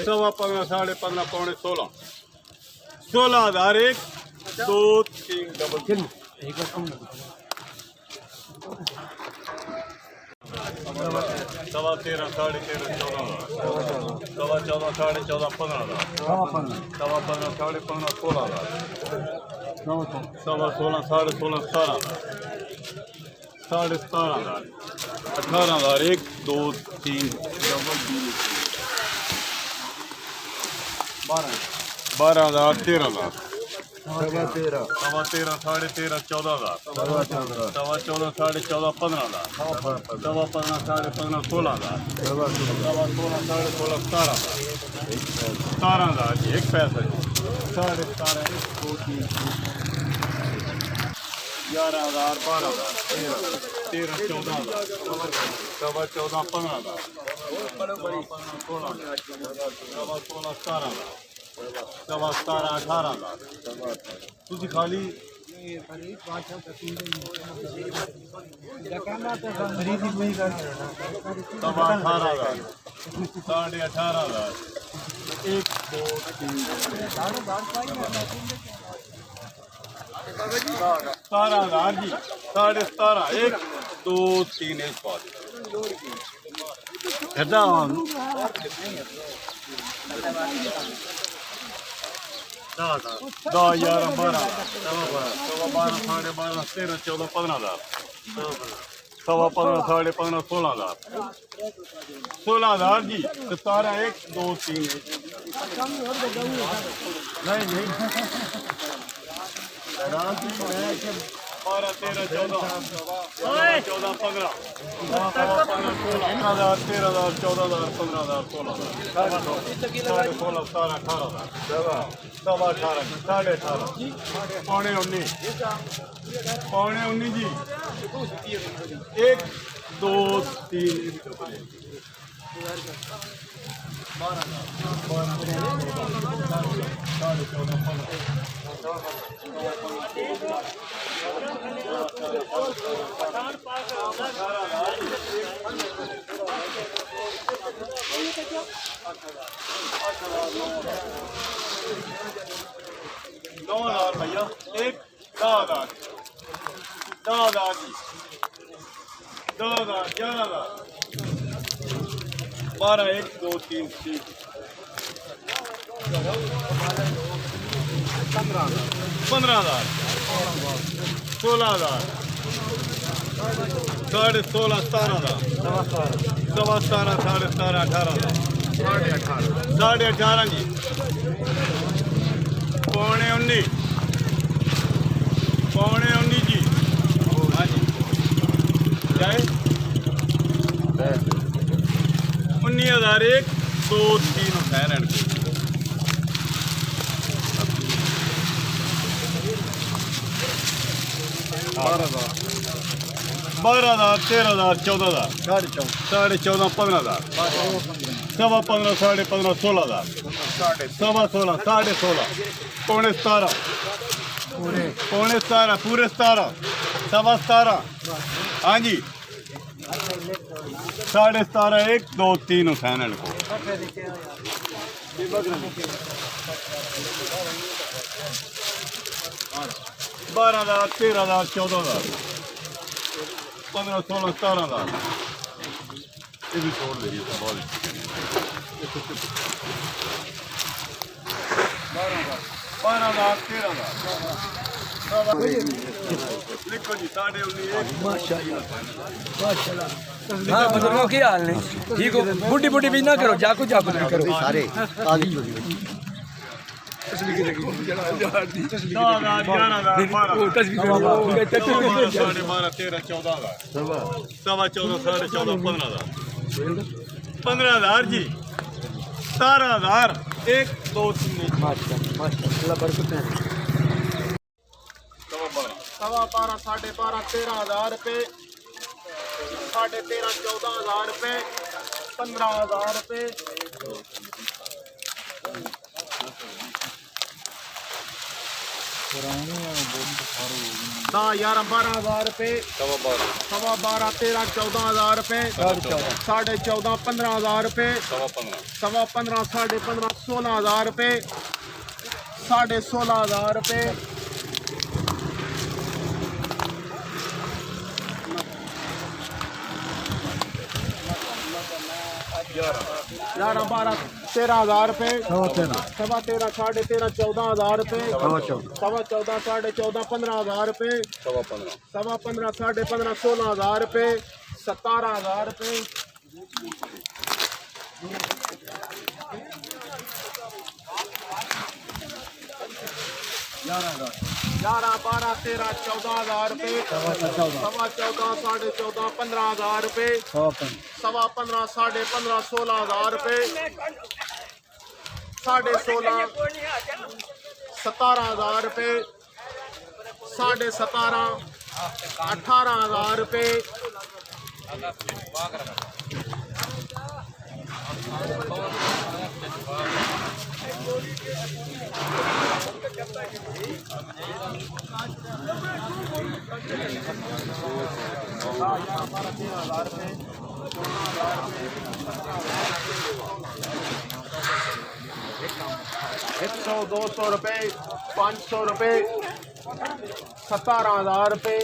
सवा 15, साढ़े 15, पौने 16, 16,000 1 2 3 डबल सवा 13, साढ़े 13, 14,000 सवा 14, साढ़े 14, 15,000 सवा 15, साढ़े 15, 16,000 सवा 16, साढ़े 16, 17,000 साढ़े 17,000 18,000 1 2 3 डबल 12,000 13,000 सवा 13, साढ़े 13, 14,000 सवा 14, साढ़े 14, 15,000 सवा 15, साढ़े 15, 16,000 सवा 16, साढ़े 16, 17,000 जी एक पैसा जी साढ़े 17 1 2 3 11,000 12,000 13 14,000 सवा 14 15,000 16,000 सवा 16 17,000 सवा 17 18,000 तुझी खाली सवा 18,000 साढ़े 18,000 1 2 3 17,000 जी साढ़े 17 1 2 3 एक बात 10 11 12 सवा 12 साढ़े 12 13 14 15,000 सवा 15 साढ़े 15 16,000 16,000 जी 17 1 2 3 नहीं 12 13 14 14 15 13,000 14,000 15,000 16,000 साढ़े 16 17 18,000 सवा 18 साढ़े 18 पौने 19 जी 1 2 3 9,000 भैया 1 10,000 10,000 जी 10,000 11,000 12 1 2 3 15,000 16,000 साढ़े 16 17,000 सवा 17 साढ़े 17 18,000 साढ़े 18 जी पौने 19 जी हाँ जी जाए 19,000 1 2 3 थाईलैंड को 12,000 13,000 14,000 साढ़े 14 15,000 सवा 15 साढ़े 15 16,000 सवा 16 साढ़े 16 पौने 17 पूरे 17 सवा 17 हाँ जी साढ़े 17 1 2 3 हुसैन को 12,000 13,000 14,000 15 16 17,000 ये भी छोड़ दे 12,000 13,000 लिखो जी 19,500 माशाल्लाह हाँ बुजुर्गों की हाल नहीं ठीक हो बुढ़ी बुढ़ी भी ना करो जाकू जाकू भी करो सारे ताली हो गई सवा 14 साढ़े 14 15,000 जी 17,000 1 2 3 माशाल्लाह बरकत है सवा 12 साढ़े 12 13,000 रुपये साढ़े 13 14,000 रुपये 15,000 रुपये ना 11-12 रुपए, सवा 12, 13, 14 रुपए, 14.5, 15 रुपए, सवा 15, 15.5, 16 रुपए, 16.5 रुपए, 11-12, 13 रुपए, सवा 13, 13.5, 14 रुपए, सवा 14, 14.5, 15 रुपए, सवा 15, 15.5, 16 रुपए, 17 रुपए, 11, 12, 13, 14 रुपए, सवा 14, 14.5, 15 रुपए, सवा 15, 15.5, 16 रुपए, 16.5, 17 रुपए, 17.5, 18 रुपए, $100, $200, $500, 17,000 रुपए,